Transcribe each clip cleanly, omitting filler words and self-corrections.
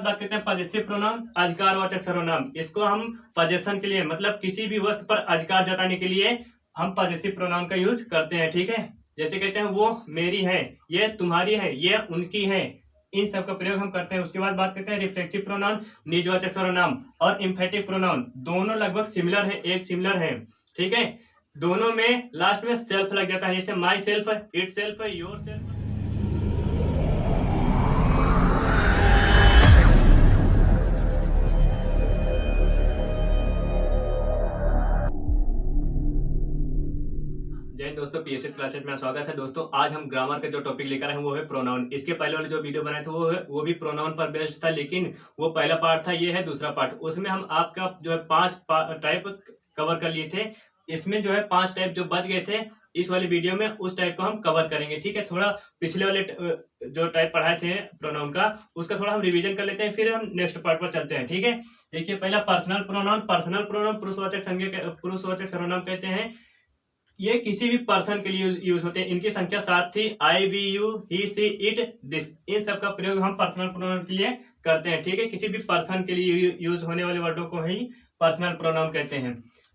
बात करते हैं पॉजेसिव प्रोनाउन, अधिकारवाचक सर्वनाम। इसको हम पॉजेशन के लिए मतलब किसी भी वस्तु पर अधिकार जताने के लिए हम पॉजेसिव प्रोनाउन का यूज करते हैं। ठीक है, जैसे कहते हैं वो मेरी है, ये तुम्हारी है, ये उनकी है, इन सब का प्रयोग हम करते हैं। उसके बाद बात करते हैं रिफ्लेक्सिव प्रोनाउन, निजवाचक सर्वनाम और एम्फेटिक प्रोनाउन। दोनों लगभग सिमिलर है, एक सिमिलर है। ठीक है, दोनों में लास्ट में सेल्फ लग जाता है, जैसे myself, itself, your self. जय हिंद दोस्तों, पीएसएस क्लासेस में स्वागत है। दोस्तों आज हम ग्रामर के जो टॉपिक लेकर आए हैं वो है प्रोनाउन। इसके पहले वाले जो वीडियो बनाए थे वो भी प्रोनाउन पर बेस्ड था, लेकिन वो पहला पार्ट था, ये है दूसरा पार्ट। उसमें हम आपका जो है 5 टाइप कवर कर लिए थे। इसमें जो है 5 टाइप जो बच गए थे, इस वाले वीडियो में उस टाइप को हम कवर करेंगे। ठीक है, थोड़ा पिछले वाले जो टाइप पढ़ाए थे प्रोनाउन का, उसका थोड़ा हम रिवीजन कर लेते हैं, फिर हम नेक्स्ट पार्ट पर चलते हैं। ठीक है, देखिए पहला पर्सनल प्रोनाउन। पर्सनल प्रोनाउन पुरुषवाचक सर्वनाम कहते हैं। ये किसी भी पर्सन के लिए यूज होते हैं। इनकी संख्या 7 थी, I, we, you, he, she, it, this. इन सब का प्रयोग हम पर्सनल प्रोनाउन के लिए करते हैं। ठीक है, किसी भी पर्सन के लिए यूज होने वाले वर्डों को ही पर्सनल प्रोनाउन कहते हैं।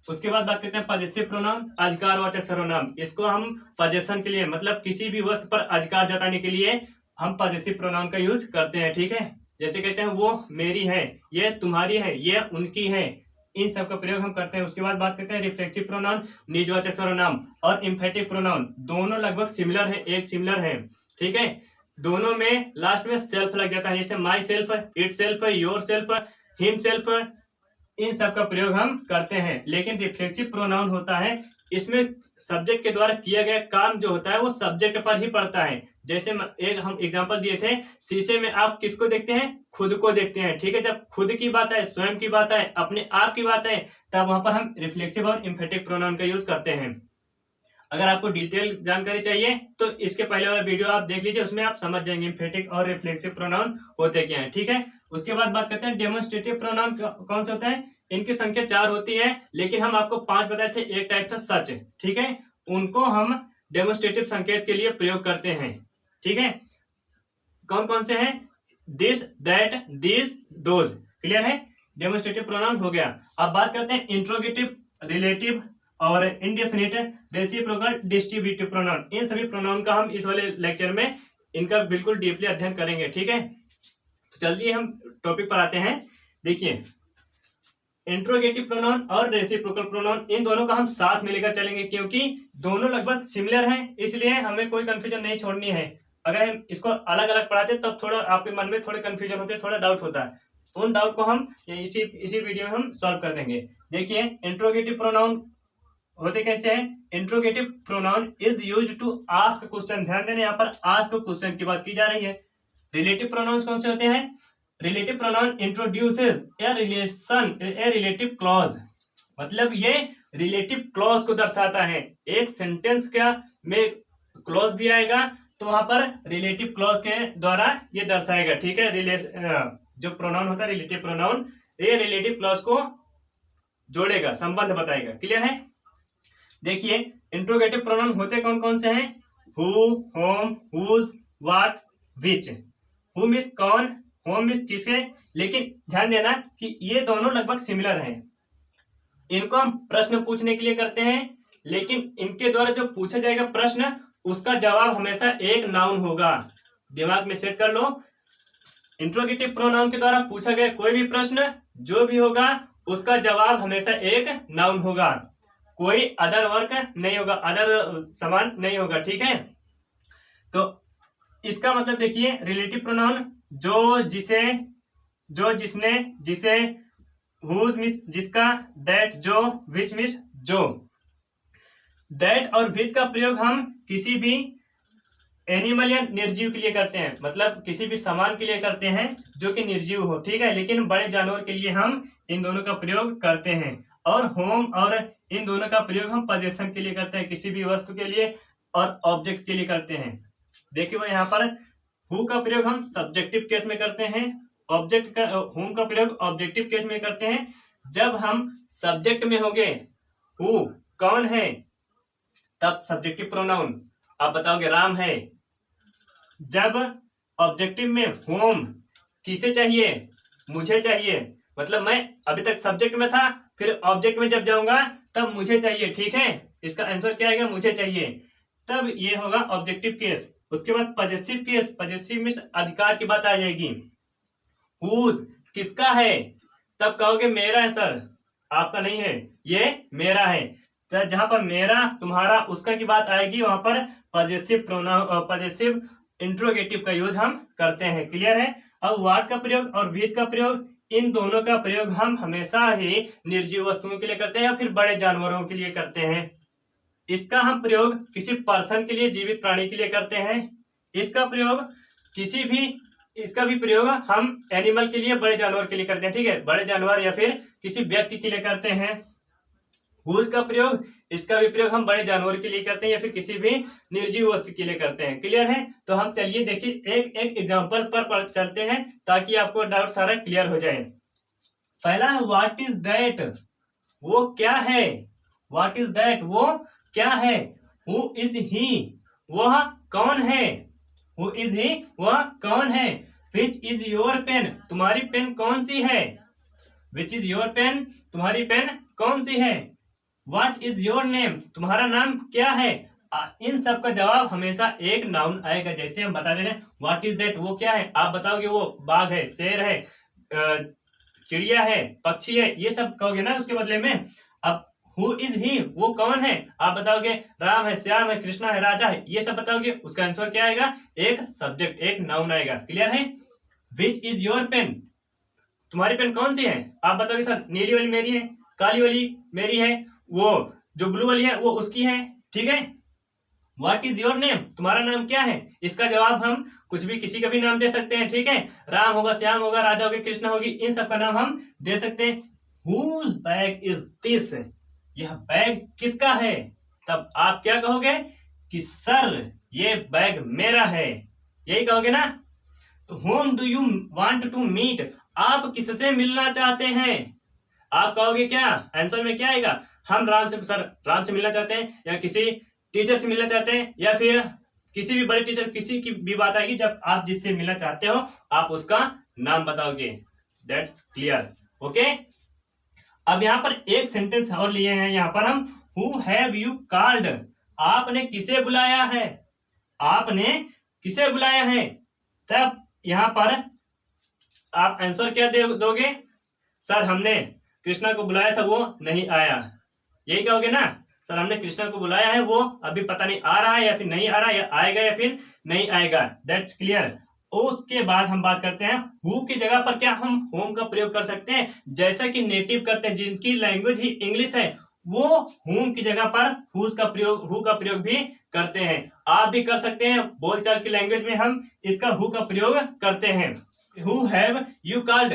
उसके बाद बात करते हैं पॉजेसिव प्रोनाउन, अधिकारवाचक सर्वनाम। इसको हम पॉजेशन के लिए मतलब किसी भी वस्तु पर अधिकार जताने के लिए हम पॉजेसिव प्रोनाउन का यूज करते हैं। ठीक है, जैसे कहते हैं वो मेरी है, ये तुम्हारी है, ये उनकी है, इन सब का प्रयोग हम करते हैं। उसके बाद बात करते हैं रिफ्लेक्सिव प्रोनाउन, निजवाचक सर्वनाम और एम्फेटिक प्रोनाउन। दोनों लगभग सिमिलर है, एक सिमिलर है। ठीक है, दोनों में लास्ट में सेल्फ लग जाता है, जैसे myself, itself, yourself, himself, इन सब का प्रयोग हम करते हैं। लेकिन रिफ्लेक्सिव प्रोनाउन होता है, इसमें सब्जेक्ट के द्वारा किया गया काम जो होता है वो सब्जेक्ट पर ही पड़ता है। जैसे एक हम एग्जांपल दिए थे, शीशे में आप किसको देखते हैं? खुद को देखते हैं। ठीक है, जब खुद की बात है, स्वयं की बात है, अपने आप की बात है, तब वहां पर हम रिफ्लेक्सिव और एम्फेटिक प्रोनाउन का यूज करते हैं। अगर आपको डिटेल जानकारी चाहिए तो इसके पहले वाला वीडियो आप देख लीजिए, उसमें आप समझ जाएंगे एम्फेटिक और रिफ्लेक्सिव प्रोनाउन होते क्या है। ठीक है, उसके बाद बात करते हैं डेमोन्स्ट्रेटिव प्रोनाउन कौन से होता है। इनकी संख्या 4 होती है, लेकिन हम आपको 5 बताए थे। एक टाइप था सच। ठीक है, उनको हम डेमोन्स्ट्रेटिव संकेत के लिए प्रयोग करते हैं। ठीक है, कौन कौन से हैं? This, that, this, those. Clear है, डेमोन्स्ट्रेटिव प्रोनाउन हो गया। अब बात करते हैं इंट्रोगेटिव, रिलेटिव और इंडेफिनिट, रेसिप्रोकल, डिस्ट्रीब्यूटिव प्रोनाउन। इन सभी प्रोनाउन का हम इस वाले लेक्चर में इनका बिल्कुल डीपली अध्ययन करेंगे। ठीक है, तो चलिए हम टॉपिक पर आते हैं। देखिए इंट्रोगेटिव प्रोनाउन और रेसिप्रोकल प्रोनाउन, इन दोनों का हम साथ में लेकर चलेंगे, क्योंकि दोनों लगभग सिमिलर हैं, इसलिए हमें कोई कंफ्यूजन नहीं छोड़नी है। अगर हम इसको अलग अलग पढ़ाते तब थोड़ा आपके मन में थोड़े कंफ्यूजन होते, थोड़ा डाउट होता है। उन डाउट को हम इसी वीडियो में हम सॉल्व कर देंगे। देखिए इंट्रोगेटिव प्रोनाउन होते कैसे हैं। Interrogative pronoun is used to ask question. ध्यान देना, यहाँ पर आस्क क्वेश्चन की बात की जा रही है। रिलेटिव प्रोनाउंस कौन से होते हैं? Relative pronoun introduces a relation, a relative clause. मतलब ये रिलेटिव क्लॉज को दर्शाता है। एक सेंटेंस का में क्लॉज भी आएगा तो वहां पर रिलेटिव क्लॉज के द्वारा ये दर्शाएगा। ठीक है, जो प्रोनाउन होता है रिलेटिव प्रोनाउन, ये रिलेटिव क्लॉज को जोड़ेगा, संबंध बताएगा। क्लियर है। देखिए इंट्रोगेटिव प्रोनाउन होते कौन कौन से हैं? Who, whom, whose, what, which. Who means कौन, होम मीन्स किसे। लेकिन ध्यान देना कि ये दोनों लगभग सिमिलर हैं। इनको हम प्रश्न पूछने के लिए करते हैं, लेकिन इनके द्वारा जो पूछा जाएगा प्रश्न, उसका जवाब हमेशा एक नाउन होगा। दिमाग में सेट कर लो, इंट्रोगेटिव प्रोनाउन के द्वारा पूछा गया कोई भी प्रश्न जो भी होगा, उसका जवाब हमेशा एक नाउन होगा। कोई अदर वर्क नहीं होगा, अदर समान नहीं होगा। ठीक है, तो इसका मतलब देखिए रिलेटिव प्रोनाउन जो, जिसे, जो, जिसने, जिसे, हुज मीन्स जिसका, दैट जो, विच मीन्स जो। दैट और विच का प्रयोग हम किसी भी एनिमल या निर्जीव के लिए करते हैं, मतलब किसी भी सामान के लिए करते हैं जो कि निर्जीव हो। ठीक है, लेकिन बड़े जानवर के लिए हम इन दोनों का प्रयोग करते हैं। और होम और इन दोनों का प्रयोग हम पोजेशन के लिए करते हैं, किसी भी वस्तु के लिए और ऑब्जेक्ट के लिए करते हैं। देखिए वो यहाँ पर हु का प्रयोग हम सब्जेक्टिव केस में करते हैं, ऑब्जेक्ट का, होम का प्रयोग ऑब्जेक्टिव केस में करते हैं। जब हम सब्जेक्ट में होंगे हु कौन है, तब सब्जेक्टिव प्रोनाउन आप बताओगे राम है। जब ऑब्जेक्टिव में होम किसे चाहिए, मुझे चाहिए, मतलब मैं अभी तक सब्जेक्ट में था, फिर ऑब्जेक्ट में जब जाऊंगा तब मुझे चाहिए, ठीक है। इसका आंसर क्या आएगा, मुझे चाहिए, तब ये होगा ऑब्जेक्टिव केस। उसके बाद पजेसिव केस, पजेसिव में अधिकार की बात आ जाएगी। हुज किसका है, तब कहोगे मेरा है सर, आपका नहीं है, ये मेरा है। तो जहां पर मेरा तुम्हारा उसका की बात आएगी वहां पर पजेसिव प्रोनाउन, पजेसिव इंट्रोगेटिव का यूज हम करते हैं। क्लियर है। अब व्हाट का प्रयोग और विथ का प्रयोग, इन दोनों का प्रयोग हम हमेशा ही निर्जीव वस्तुओं के लिए करते हैं या फिर बड़े जानवरों के लिए करते हैं। इसका हम प्रयोग किसी पर्सन के लिए, जीवित प्राणी के लिए करते हैं। इसका प्रयोग किसी भी, इसका भी प्रयोग हम एनिमल के लिए, बड़े जानवर के लिए करते हैं, ठीक है, बड़े जानवर या फिर किसी व्यक्ति के लिए करते हैं। हुज का प्रयोग, इसका भी प्रयोग हम बड़े जानवर के लिए करते हैं या फिर किसी भी निर्जीव वस्तु के लिए करते हैं। क्लियर है। तो हम चलिए देखिए एक एक एग्जांपल पर चलते हैं ताकि आपको डाउट सारा क्लियर हो जाए। पहला है व्हाट इज दैट, वो क्या है। व्हाट इज दैट, वो क्या है। हु इज ही, वह कौन है। हु इज ही, वह कौन है। विच इज योर पेन, तुम्हारी पेन कौन सी है। विच इज योर पेन, तुम्हारी पेन कौन सी है। व्हाट इज योर नेम, तुम्हारा नाम क्या है। इन सब का जवाब हमेशा एक नाउन आएगा। जैसे हम बता दे रहे हैं व्हाट इज दैट, वो क्या है, आप बताओगे वो बाघ है, शेर है, चिड़िया है, पक्षी है, ये सब कहोगे ना उसके बदले में। अब हु इज ही, वो कौन है, आप बताओगे राम है, श्याम है, कृष्णा है, राजा है, ये सब बताओगे। उसका आंसर क्या आएगा, एक सब्जेक्ट, एक नाउन आएगा। क्लियर है। विच इज योर पेन, तुम्हारी पेन कौन सी है, आप बताओगे सर नीली वाली मेरी है, काली वाली मेरी है, वो जो ब्लू वाली है वो उसकी है, ठीक है। व्हाट इज योर नेम, तुम्हारा नाम क्या है। इसका जवाब हम कुछ भी, किसी का भी नाम दे सकते हैं, ठीक है। राम होगा, श्याम होगा, राधा होगी, कृष्णा होगी, इन सब का नाम हम दे सकते हैं। हुज बैग इज दिस, यह बैग किसका है। तब आप क्या कहोगे कि सर ये बैग मेरा है, यही कहोगे ना। तो whom do you want to meet, आप किससे मिलना चाहते हैं। आप कहोगे क्या, आंसर में क्या आएगा, हम राम से, सर राम से मिलना चाहते हैं, या किसी टीचर से मिलना चाहते हैं, या फिर किसी भी बड़े टीचर, किसी की भी बात आएगी। जब आप जिससे मिलना चाहते हो आप उसका नाम बताओगे। That's clear. ओके। अब यहाँ पर एक सेंटेंस और लिए हैं यहाँ पर हम, हु हैव यू कॉल्ड, आपने किसे बुलाया है। आपने किसे बुलाया है। तब यहाँ पर आप आंसर क्या दोगे, सर हमने कृष्णा को बुलाया था, वो नहीं आया, यही कहोगे ना। सर हमने कृष्णा को बुलाया है, वो अभी पता नहीं आ रहा है या फिर नहीं आ रहा है, या आएगा या फिर नहीं आएगा। That's clear. उसके बाद हम बात करते हैं हु की जगह पर क्या हम होम का प्रयोग कर सकते हैं, जैसा कि नेटिव करते हैं, जिनकी लैंग्वेज ही इंग्लिश है, वो होम की जगह पर हुज का प्रयोग, हु का प्रयोग भी करते हैं। आप भी कर सकते हैं, बोलचाल की लैंग्वेज में हम इसका हु का प्रयोग करते हैं। हु हैव यू कॉल्ड,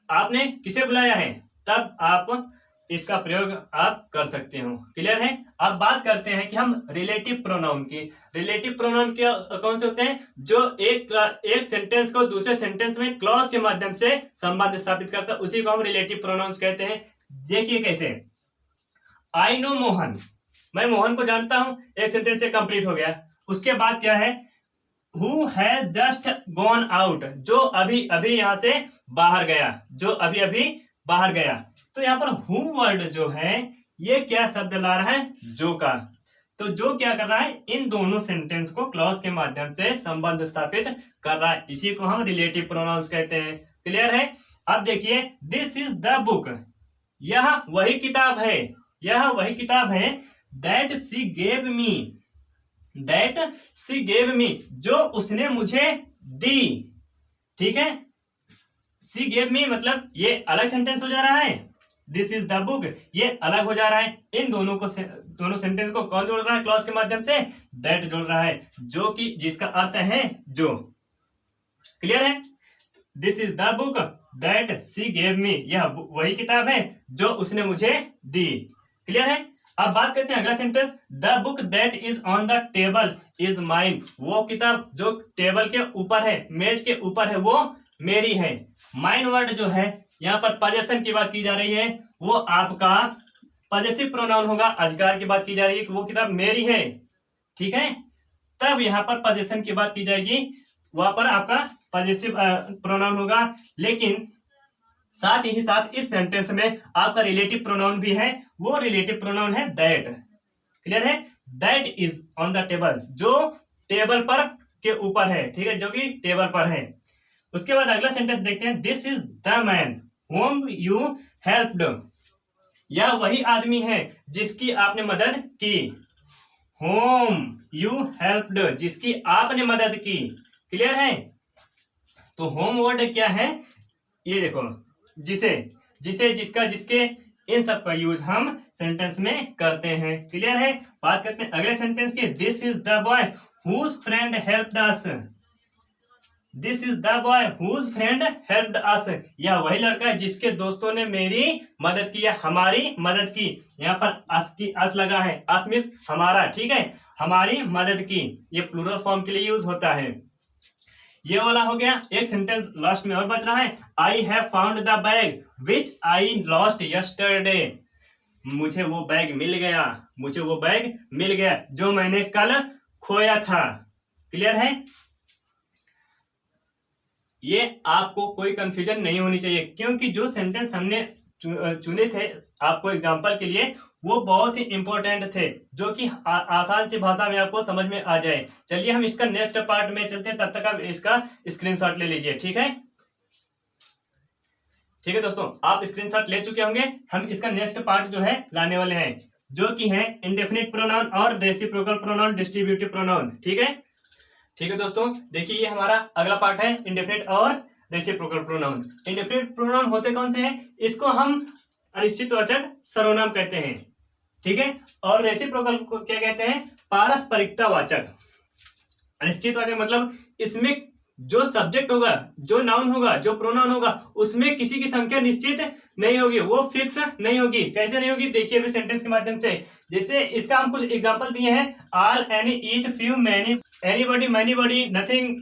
आपने किसे बुलाया है, तब आप इसका प्रयोग आप कर सकते हो। क्लियर है। अब बात करते हैं कि हम रिलेटिव प्रोनाउन की। रिलेटिव प्रोनाउन क्या, कौन से होते हैं, जो एक सेंटेंस को दूसरे सेंटेंस में क्लॉज के माध्यम से संबंध स्थापित करता है, उसी को हम रिलेटिव प्रोनाउंस कहते हैं। देखिए कैसे, आई नो मोहन, मैं मोहन को जानता हूं, एक सेंटेंस से कंप्लीट हो गया। उसके बाद क्या है, who has just gone out, जो अभी अभी यहां से बाहर गया, जो अभी अभी बाहर गया। तो यहाँ पर हु वर्ड जो है ये क्या शब्द ला रहा है, जो का। तो जो क्या कर रहा है, इन दोनों सेंटेंस को क्लॉज के माध्यम से संबंध स्थापित कर रहा है, इसी को हम रिलेटिव प्रोनाउंस कहते हैं। क्लियर है। अब देखिए, दिस इज द बुक, यह वही किताब है, यह वही किताब है। That C gave me, that C gave me, जो उसने मुझे दी, ठीक है। सी गेव मी मतलब ये अलग सेंटेंस हो जा रहा है, दिस इज द बुक ये अलग हो जा रहा है। इन दोनों को, दोनों सेंटेंस को कौन जोड़ रहा है क्लॉज के माध्यम से, दैट जोड़ रहा है, जो कि जिसका अर्थ है जो। क्लियर है। This is the book that C gave me, यह वही किताब है जो उसने मुझे दी। क्लियर है। अब बात करते हैं अगला sentence, the book that is on the table is mine, वो किताब जो टेबल के ऊपर है, मेज के ऊपर है, वो मेरी है। माइन वर्ड जो है यहाँ पर पजेशन की बात की जा रही है, वो आपका पजेसिव प्रोनाउन होगा, अधिकार की बात की जा रही है कि वो किताब मेरी है, ठीक है। तब यहाँ पर पजेशन की बात की जाएगी, वहां पर आपका पजेसिव प्रोनाउन होगा। लेकिन साथ ही साथ इस सेंटेंस में आपका रिलेटिव प्रोनाउन भी है, वो रिलेटिव प्रोनाउन है दैट। क्लियर है? That is on the table, जो टेबल पर के ऊपर है, ठीक है, जो कि टेबल पर है। उसके बाद अगला सेंटेंस देखते हैं, this is the man home you helped, यह वही आदमी है जिसकी आपने मदद की। होम यू हेल्प्ड, जिसकी आपने मदद की। क्लियर है? तो होम वर्ड क्या है? ये देखो, जिसे, जिसे, जिसका, जिसके, इन सब का यूज हम सेंटेंस में करते हैं। क्लियर है? बात करते हैं अगले सेंटेंस की, this is the boy whose friend helped us. This is the boy whose friend helped us, यह वही लड़का है जिसके दोस्तों ने मेरी मदद की या हमारी मदद की। यहाँ पर अस की अस लगा है, अस मीन्स हमारा, ठीक है, हमारी मदद की, ये प्लूरल फॉर्म के लिए यूज होता है। ये वाला हो गया। एक सेंटेंस लास्ट में और बच रहा है, I have found the bag which I lost yesterday, मुझे वो बैग मिल गया, मुझे वो बैग मिल गया जो मैंने कल खोया था। क्लियर है? ये आपको कोई कंफ्यूजन नहीं होनी चाहिए, क्योंकि जो सेंटेंस हमने चुने थे आपको एग्जांपल के लिए, वो बहुत ही इंपॉर्टेंट थे, जो कि आसान सी भाषा में आपको समझ में आ जाए। चलिए हम इसका नेक्स्ट पार्ट में चलते हैं, तब तक आप इसका स्क्रीनशॉट ले लीजिए। ठीक है? ठीक है दोस्तों, आप स्क्रीनशॉट ले चुके होंगे। हम इसका नेक्स्ट पार्ट जो है लाने वाले हैं, जो कि है इंडेफिनिट प्रोनाउन और रेसिप्रोकल प्रोनाउन, डिस्ट्रीब्यूटिव प्रोनाउन। ठीक है? ठीक है दोस्तों, देखिए ये हमारा अगला पार्ट है, इंडेफिनिट और रेसिप्रोकल प्रोनाउन। इंडेफिनिट प्रोनाउन होते कौन से हैं? इसको हम अनिश्चितवाचक सर्वनाम कहते हैं। ठीक है? और रेसिप्रोकल को क्या कहते हैं? पारस्परिकतावाचक। अनिश्चितवाचक मतलब इसमें जो सब्जेक्ट होगा, जो नाउन होगा, जो प्रोनाउन होगा, उसमें किसी की संख्या निश्चित नहीं होगी, वो फिक्स नहीं होगी। कैसे नहीं होगी? देखिए अभी सेंटेंस के माध्यम से। जैसे इसका हम कुछ एग्जांपल दिए हैं, all, any, each, few, many, anybody, manybody, nothing,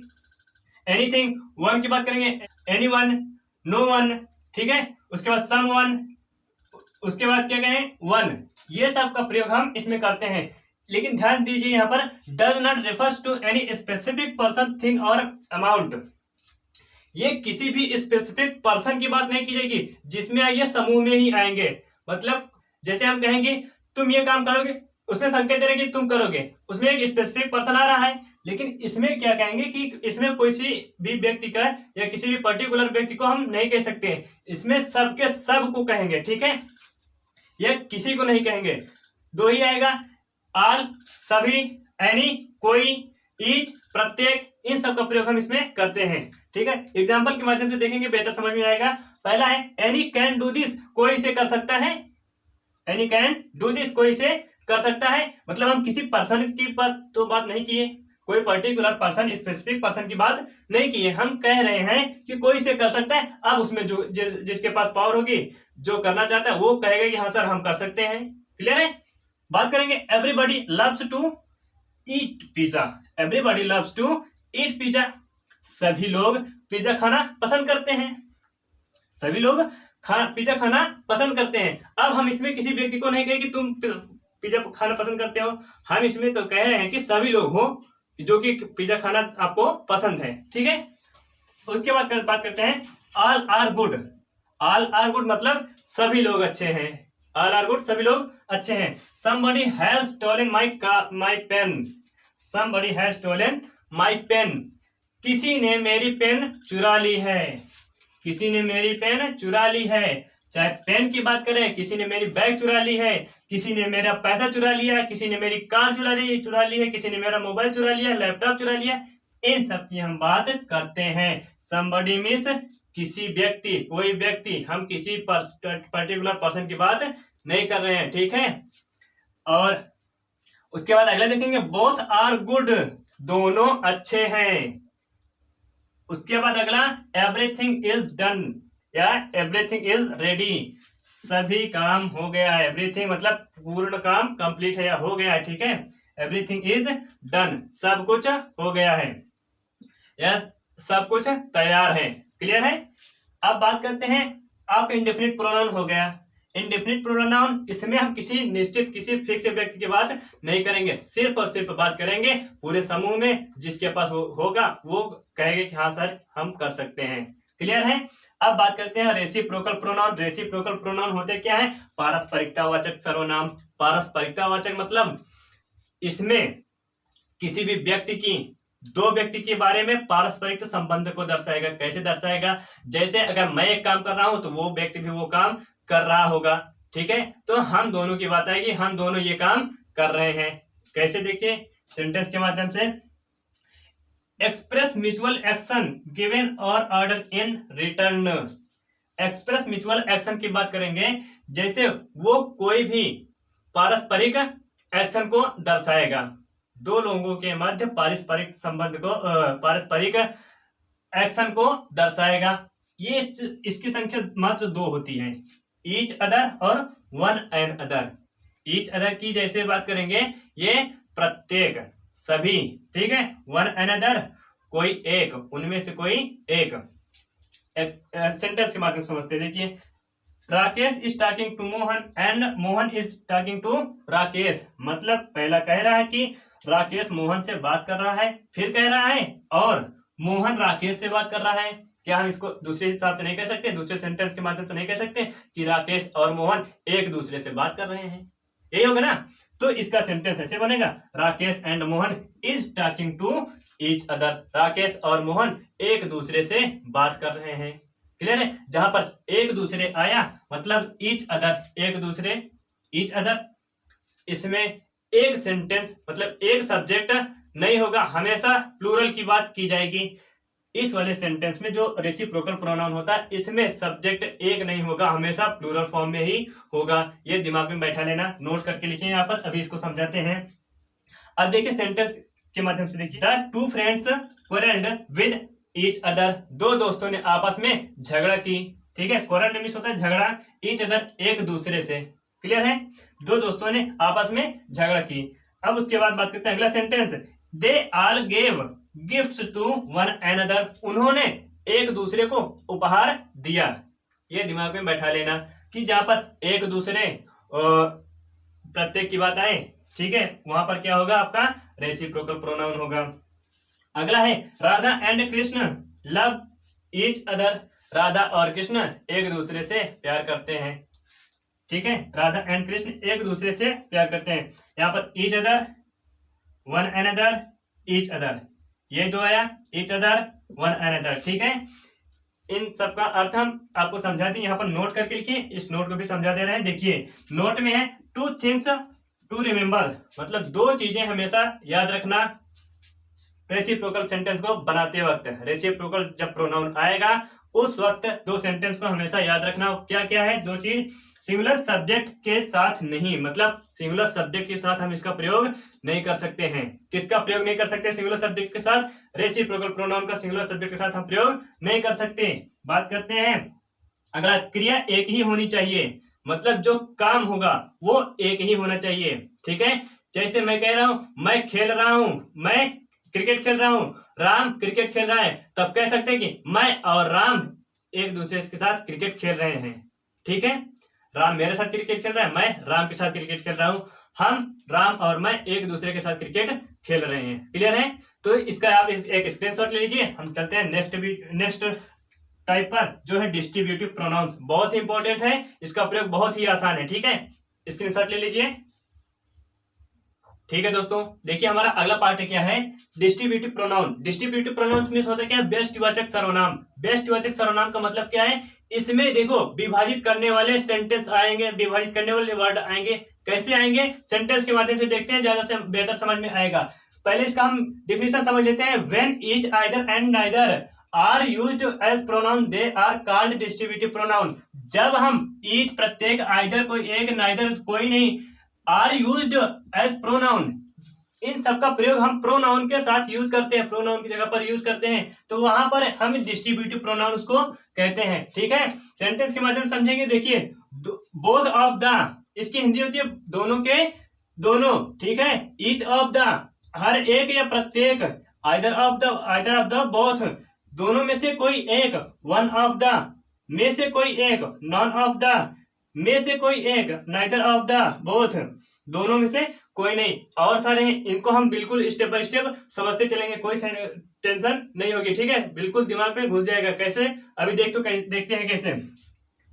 anything. One की बात करेंगे, एनीवन, नो वन। ठीक है? उसके बाद सम वन, उसके बाद क्या कहें? वन। ये सब का प्रयोग हम इसमें करते हैं। लेकिन ध्यान दीजिए, यहाँ पर does not refers to any specific person, thing और अमाउंट। ये किसी भी स्पेसिफिक पर्सन की बात नहीं की जाएगी, जिसमें ये समूह में ही आएंगे। मतलब जैसे हम कहेंगे तुम ये काम करोगे, उसमें संकेत दे रहे कि तुम करोगे, उसमें एक स्पेसिफिक पर्सन आ रहा है। लेकिन इसमें क्या कहेंगे कि इसमें किसी भी व्यक्ति का या किसी भी पर्टिकुलर व्यक्ति को हम नहीं कह सकते, इसमें सबके सब को कहेंगे। ठीक है? यह किसी को नहीं कहेंगे। दो ही आएगा, ऑल, सभी, एनी, कोई, ईच, प्रत्येक, इन सब का प्रयोग हम इसमें करते हैं। ठीक है? एग्जाम्पल के माध्यम से देखेंगे, बेहतर समझ में आएगा। पहला है एनी कैन डू दिस, कोई इसे कर सकता है। एनी कैन डू दिस, कोई इसे कर सकता है। मतलब हम किसी पर्सन की पर तो बात नहीं किए, कोई पर्टिकुलर पर्सन, स्पेसिफिक पर्सन की बात नहीं किए, हम कह रहे हैं कि कोई इसे कर सकता है। अब उसमें जो जिसके पास पावर होगी, जो करना चाहता है, वो कहेगा कि हाँ सर हम कर सकते हैं। क्लियर है? बात करेंगे everybody loves to eat pizza. Everybody loves to eat pizza, सभी लोग पिज्जा खाना पसंद करते हैं। सभी लोग पिज्जा खाना पसंद करते हैं। अब हम इसमें किसी व्यक्ति को नहीं कहे कि तुम पिज्जा खाना पसंद करते हो, हम इसमें तो कह रहे हैं कि सभी लोग हो जो कि पिज्जा खाना आपको पसंद है। ठीक है? उसके बाद बात करते हैं all are good. All are good मतलब सभी लोग अच्छे हैं। ऑल आर गुड, सभी लोग अच्छे हैं। somebody has stolen my pen. somebody has stolen my pen. किसी ने मेरी पेन चुरा ली है। किसी ने मेरी पेन चुरा ली है। चाहे पेन की बात करें, किसी ने मेरी बैग चुरा ली है, किसी ने मेरा पैसा चुरा लिया, किसी ने मेरी कार चुरा ली है, किसी ने मेरा मोबाइल चुरा लिया, लैपटॉप चुरा लिया। इन सब की हम बात करते हैं। somebody मीन्स किसी व्यक्ति, कोई व्यक्ति, हम किसी पर्टिकुलर पर्सन की बात नहीं कर रहे हैं। ठीक है? और उसके बाद अगला देखेंगे, बोथ आर गुड, दोनों अच्छे हैं। उसके बाद अगला, एवरीथिंग इज डन या एवरीथिंग इज रेडी, सभी काम हो गया है। एवरीथिंग मतलब पूर्ण काम कंप्लीट है या हो गया है। ठीक है? एवरीथिंग इज डन, सब कुछ हो गया है या सब कुछ तैयार है। क्लियर है? अब बात करते हैं, आप इंडेफिनिट प्रोनाउन हो गया। इंडेफिनिट प्रोनाउन, इसमें हम किसी निश्चित, किसी फिक्स व्यक्ति की बात नहीं करेंगे, सिर्फ और सिर्फ बात करेंगे पूरे समूह में जिसके पास होगा वो कहेंगे कि हाँ सर हम कर सकते हैं। क्लियर है? अब बात करते हैं रेसिप्रोकल प्रोनाउन। रेसिप्रोकल प्रोनाउन होते क्या है? पारस्परिकतावाचक सर्वनाम। पारस्परिकतावाचक मतलब इसमें किसी भी व्यक्ति की, दो व्यक्ति के बारे में पारस्परिक संबंध को दर्शाएगा। कैसे दर्शाएगा? जैसे अगर मैं एक काम कर रहा हूं तो वो व्यक्ति भी वो काम कर रहा होगा, ठीक है। तो हम दोनों की बात आएगी, हम दोनों ये काम कर रहे हैं। कैसे? देखिए सेंटेंस के माध्यम से, एक्सप्रेस म्यूचुअल एक्शन गिवन और order in return. Express mutual action की बात करेंगे, जैसे वो कोई भी पारस्परिक एक्शन को दर्शाएगा, दो लोगों के मध्य पारस्परिक संबंध को, पारस्परिक एक्शन को दर्शाएगा। ये इसकी संख्या मात्र 2 होती है, ईच अदर और one and other. Each other की जैसे बात करेंगे, ये प्रत्येक, सभी, ठीक है। वन एंड अदर कोई एक, उनमें से कोई एक सेंटेंस के माध्यम से समझते। देखिए, Rakesh is talking to Mohan and Mohan is talking to Rakesh. मतलब पहला कह रहा है कि राकेश मोहन से बात कर रहा है, फिर कह रहा है और मोहन राकेश से बात कर रहा है। क्या हम इसको दूसरे हिसाब से नहीं कह सकते, दूसरे सेंटेंस के माध्यम से नहीं कह सकते कि राकेश और मोहन एक दूसरे से बात कर रहे हैं? यही होगा ना। तो इसका सेंटेंस ऐसे बनेगा, Rakesh and Mohan is talking to each other. Rakesh और मोहन एक दूसरे से बात कर रहे हैं। क्लियर है? जहां पर एक दूसरे आया मतलब ईच अदर, एक दूसरे, ईच अदर। इसमें एक सेंटेंस मतलब एक सब्जेक्ट नहीं होगा, हमेशा प्लूरल की बात की जाएगी। इस वाले सेंटेंस में जो रेसिप्रोकल प्रोनाउन होता है, इसमें सब्जेक्ट एक नहीं होगा, हमेशा प्लूरल फॉर्म में ही होगा। ये दिमाग में बैठा लेना, नोट करके लिखिए यहाँ पर। अभी इसको समझाते हैं। अब देखिए सेंटेंस के माध्यम से देखिए, the two friends quarrelled with each other. दो दोस्तों ने आपस में झगड़ा की, ठीक है। क्वारल्ड मींस होता है झगड़ा, ईच अदर एक दूसरे से। क्लियर है? दो दोस्तों ने आपस में झगड़ा की। अब उसके बाद बात करते हैं अगला sentence, they all gave gifts to one another. उन्होंने एक दूसरे को उपहार दिया। ये दिमाग में बैठा लेना कि जहां पर एक दूसरे प्रत्येक की बात आए, ठीक है, वहां पर क्या होगा? आपका रेसिप्रोकल प्रोनाउन होगा। अगला है, Radha and Krishna love each other. Radha और कृष्ण एक दूसरे से प्यार करते हैं, ठीक है। राधा एंड कृष्ण एक दूसरे से प्यार करते हैं। यहाँ पर each other, one another, each other, ये दो आया, ईच अदर, वन अनदर, ठीक है। इन सबका अर्थ हम आपको समझा दें, यहाँ पर नोट करके लिखिए। इस नोट को भी समझा दे रहे हैं। देखिए नोट में है, टू थिंग्स टू रिमेम्बर, मतलब दो चीजें हमेशा याद रखना रेसिप्रोकल सेंटेंस को बनाते वक्त। रेसिप्रोकल जब प्रोनाउन आएगा उस वक्त दो सेंटेंस को हमेशा याद रखना। क्या क्या है दो चीज? सिंगुलर सब्जेक्ट के साथ नहीं, मतलब सिंगुलर सब्जेक्ट के साथ हम इसका प्रयोग नहीं कर सकते हैं। किसका प्रयोग नहीं कर सकते सिंगुलर सब्जेक्ट के साथ? रेसिप्रोकल प्रोनाउन का सिंगुलर सब्जेक्ट के साथ हम प्रयोग नहीं कर सकते। बात करते हैं अगला, क्रिया एक ही होनी चाहिए, मतलब जो काम होगा वो एक ही होना चाहिए, ठीक है। जैसे मैं कह रहा हूं मैं खेल रहा हूं, मैं क्रिकेट खेल रहा हूं, राम क्रिकेट खेल रहा है, तब कह सकते हैं कि मैं और राम एक दूसरे के साथ क्रिकेट खेल रहे हैं, ठीक है। राम मेरे साथ क्रिकेट खेल रहा है, मैं राम के साथ क्रिकेट खेल रहा हूं, हम राम और मैं एक दूसरे के साथ क्रिकेट खेल रहे हैं। क्लियर है? तो इसका आप एक स्क्रीनशॉट ले लीजिए। हम चलते हैं नेक्स्ट टाइप पर, जो है डिस्ट्रीब्यूटिव प्रोनाउंस। बहुत ही इंपॉर्टेंट है, इसका प्रयोग बहुत ही आसान है, ठीक है। स्क्रीनशॉट ले लीजिए। ठीक है दोस्तों, देखिए हमारा अगला पार्ट क्या है, डिस्ट्रीब्यूटिव प्रोनाउन। डिस्ट्रीब्यूटिव प्रोनाउन में होता क्या है? व्यष्टिवाचक सर्वनाम। व्यष्टिवाचक सर्वनाम का मतलब क्या है? इसमें देखो विभाजित करने वाले सेंटेंस आएंगे, विभाजित करने वाले वर्ड आएंगे। कैसे आएंगे? सेंटेंस के माध्यम से देखते हैं, ज्यादा से बेहतर समझ में आएगा। पहले इसका हम डिफिनेशन समझ लेते हैं। When each, either and neither are used as pronoun they are called distributive pronoun. जब हम ईच प्रत्येक, आइदर कोई एक, नाइदर कोई नहीं, आर यूज्ड एज प्रोनाउन, इन सबका प्रयोग हम प्रोनाउन के साथ यूज करते हैं, प्रोनाउन की जगह पर यूज करते हैं, तो वहां पर हम डिस्ट्रीब्यूटिव प्रोनाउन उसको कहते हैं, ठीक है। सेंटेंस के माध्यम से समझेंगे। देखिए बोथ ऑफ द, इसकी हिंदी होती है दोनों के दोनों, ठीक है। ईच ऑफ द, हर एक या प्रत्येक, आइदर ऑफ द बोथ, दोनों में से कोई एक, वन ऑफ द, में से कोई एक, नॉन ऑफ द, में से कोई एक, नाइदर ऑफ द बोथ, दोनों में से कोई नहीं, और सारे हैं, इनको हम बिल्कुल स्टेप बाय स्टेप समझते चलेंगे, कोई टेंशन नहीं होगी, ठीक है, बिल्कुल दिमाग में घुस जाएगा। कैसे, अभी देखते हैं कैसे।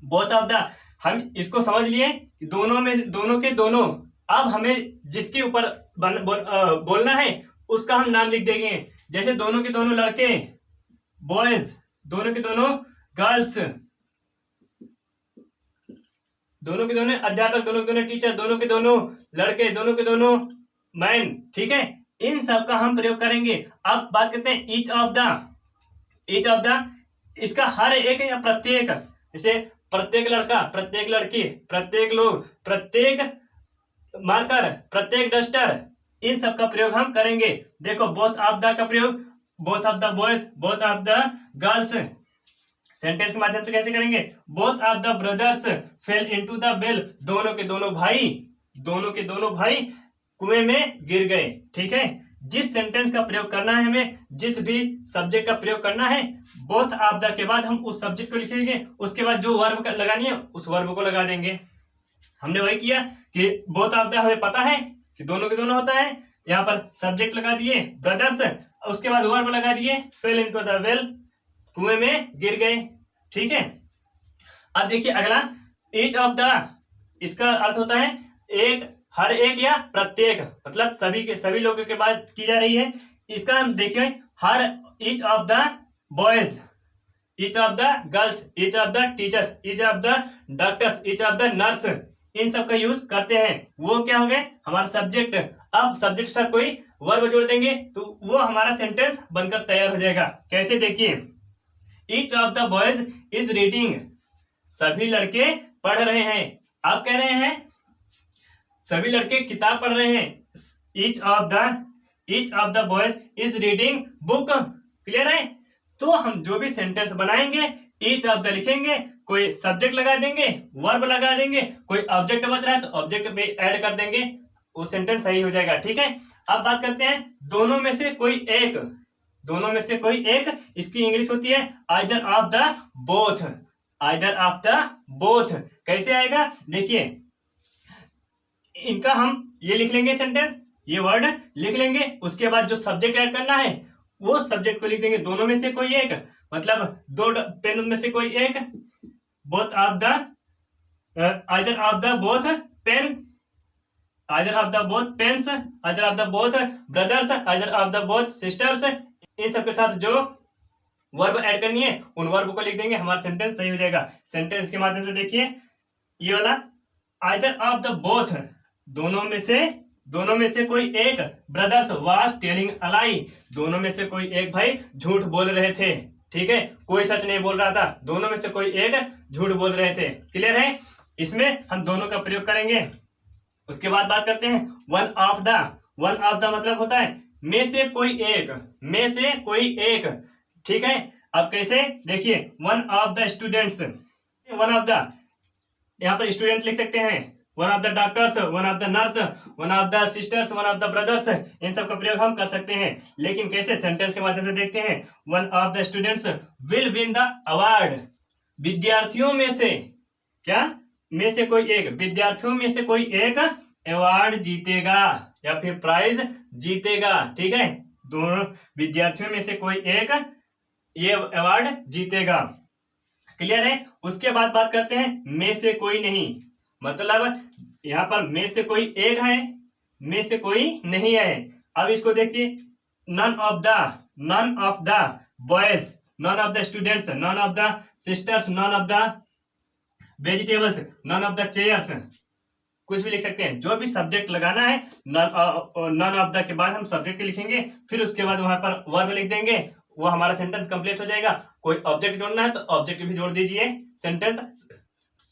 बोथ ऑफ द, हम इसको समझ लिए, दोनों में, दोनों के दोनों। अब हमें जिसके ऊपर बोलना है उसका हम नाम लिख देंगे। जैसे दोनों के दोनों लड़के बॉयज, दोनों के दोनों गर्ल्स, दोनों के दोनों अध्यापक, दोनों के दोनों टीचर, दोनों के दोनों लड़के, दोनों के दोनों मैन, ठीक है, इन सब का हम प्रयोग करेंगे। अब बात करते हैं ईच ऑफ द, इसका हर एक या प्रत्येक, जैसे प्रत्येक लड़का, प्रत्येक लड़की, प्रत्येक लोग, प्रत्येक मार्कर, प्रत्येक डस्टर, इन सब का प्रयोग हम करेंगे। देखो बोथ ऑफ द का प्रयोग, both of the boys, both of the girls, sentence के माध्यम से कैसे करेंगे। Both of the brothers fail into the well, दोनों के दोनों भाई, दोनों के दोनों भाई कुएं में गिर गए, ठीक है। जिस सेंटेंस का प्रयोग करना है हमें, जिस भी सब्जेक्ट का प्रयोग करना है, बोथ ऑफ द के बाद हम उस सब्जेक्ट को लिखेंगे, उसके बाद जो वर्ब लगानी है उस वर्ब को लगा देंगे। हमने वही किया कि बोथ ऑफ द हमें पता है कि दोनों के दोनों होता है, यहाँ पर सब्जेक्ट लगा दिए ब्रदर्स, उसके बाद वर्ब लगा दिए फेल इनटू द वेल, कुएं में गिर गए, ठीक है। अब देखिए अगला, ईच ऑफ द, इसका अर्थ होता है एक, हर एक या प्रत्येक, मतलब सभी के, सभी लोगों के बात की जा रही है। इसका हम देखिए, हर, each of the boys, each of the girls, each of the teachers, each of the doctors, each of the nurse, इन सब का यूज करते हैं। वो क्या हो गए, हमारा सब्जेक्ट। अब सब्जेक्ट के साथ कोई वर्ब जोड़ देंगे तो वो हमारा सेंटेंस बनकर तैयार हो जाएगा। कैसे, देखिए, each of the boys is reading, सभी लड़के पढ़ रहे हैं। आप कह रहे हैं सभी लड़के किताब पढ़ रहे हैं। Each of the boys is reading book, clear है। तो हम जो भी सेंटेंस बनाएंगे, ईच ऑफ द लिखेंगे, कोई सब्जेक्ट लगा देंगे, वर्ब लगा देंगे, कोई ऑब्जेक्ट बच रहा है तो ऑब्जेक्ट पे ऐड कर देंगे, वो सेंटेंस सही हो जाएगा, ठीक है। अब बात करते हैं दोनों में से कोई एक, दोनों में से कोई एक, इसकी इंग्लिश होती है either of the both, either of the both. कैसे आएगा, देखिए, इनका हम ये लिख लेंगे सेंटेंस, ये वर्ड लिख लेंगे, उसके बाद जो सब्जेक्ट ऐड करना है वो सब्जेक्ट को लिख देंगे, दोनों में से कोई एक, मतलब दो पेन में से कोई एक, both of the, either of the both pen, either of the both pens, either of the both brothers, either of the both sisters, इन सबके साथ जो वर्ब ऐड करनी है उन वर्ब को लिख देंगे, हमारा सेंटेंस सही हो जाएगा। सेंटेंस के माध्यम से देखिए, ये वाला आइदर ऑफ द बोथ, दोनों में से कोई एक, ब्रदर्स वाज टेलिंग अ लाई, दोनों में से कोई एक भाई झूठ बोल रहे थे, ठीक है, कोई सच नहीं बोल रहा था, दोनों में से कोई एक झूठ बोल रहे थे, क्लियर है। इसमें हम दोनों का प्रयोग करेंगे। उसके बाद बात करते हैं वन ऑफ द मतलब होता है में से कोई एक, में से कोई एक, ठीक है। अब कैसे, देखिए, one of the students, one of the, यहाँ पर स्टूडेंट लिख सकते हैं, one of the doctors, one of the nurse, one of the sisters, one of the brothers, इन सब का प्रयोग हम कर सकते हैं। लेकिन कैसे, सेंटेंस के माध्यम से देखते हैं। One of the students will win the award, विद्यार्थियों में से, क्या, में से कोई एक, विद्यार्थियों में से कोई एक अवार्ड जीतेगा या फिर प्राइज जीतेगा, ठीक है, दोनों विद्यार्थियों में से कोई एक ये अवार्ड जीतेगा, क्लियर है। उसके बाद बात करते हैं में से कोई नहीं, मतलब यहाँ पर में से कोई एक है, में से कोई नहीं है। अब इसको देखिए, none of the boys, none of the students, none of the sisters, none of the vegetables, none of the chairs, कुछ भी लिख सकते हैं। जो भी सब्जेक्ट लगाना है, नन ऑफ द के बाद हम सब्जेक्ट लिखेंगे, फिर उसके बाद वहां पर वर्ब लिख देंगे, वो हमारा सेंटेंस कंप्लीट हो जाएगा। कोई ऑब्जेक्ट जोड़ना है तो ऑब्जेक्ट भी जोड़ दीजिए, सेंटेंस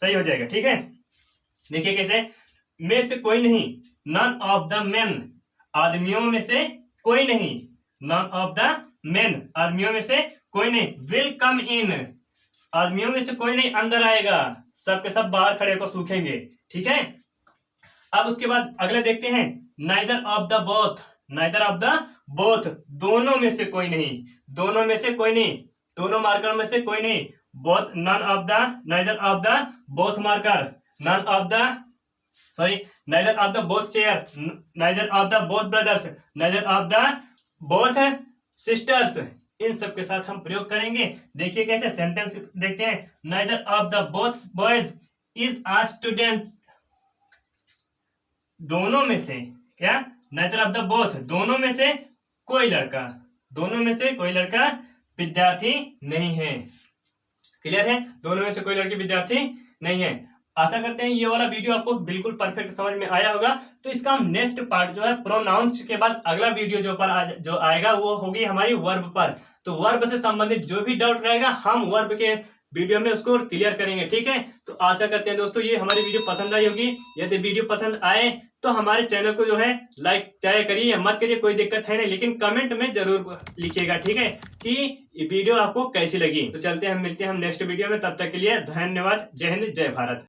सही हो जाएगा, ठीक है। देखिए कैसे, में से कोई नहीं, नन ऑफ द मेन, आदमियों में से कोई नहीं, नन ऑफ द मेन, आदमियों में से कोई नहीं, विल कम इन, आदमियों में से कोई नहीं अंदर आएगा, सबके सब बाहर खड़े को सूखेंगे, ठीक है। अब उसके बाद अगले देखते हैं, neither of the both, neither of the both, दोनों में से कोई नहीं, दोनों में से कोई नहीं, दोनों मार्कर में से कोई नहीं, both, none of the, neither of the both marker, none of the, sorry, neither of the both chair, neither of the both brothers, neither of the both sisters, इन सब के साथ हम प्रयोग करेंगे। देखिए कैसे सेंटेंस देखते हैं। Neither of the both boys is a student, दोनों में से, क्या, नाइदर ऑफ द बोथ, दोनों में से कोई लड़का, दोनों में से कोई लड़का विद्यार्थी नहीं है। क्लियर है, दोनों में से कोई लड़की विद्यार्थी नहीं है। आशा करते हैं ये वाला वीडियो आपको बिल्कुल परफेक्ट समझ में आया होगा। तो इसका हम नेक्स्ट पार्ट जो है प्रोनाउंस के बाद अगला वीडियो जो आएगा वो होगी हमारी वर्ब पर। तो वर्ब से संबंधित जो भी डाउट रहेगा हम वर्ब के वीडियो में उसको क्लियर करेंगे, ठीक है। तो आशा करते हैं दोस्तों ये हमारी वीडियो पसंद आई होगी। यदि वीडियो पसंद आए तो हमारे चैनल को जो है लाइक चाहे करिए या मत करिए, कोई दिक्कत है नहीं, लेकिन कमेंट में जरूर लिखिएगा, ठीक है, कि ये वीडियो आपको कैसी लगी। तो चलते हैं, हम मिलते हैं हम नेक्स्ट वीडियो में, तब तक के लिए धन्यवाद। जय हिंद, जय भारत।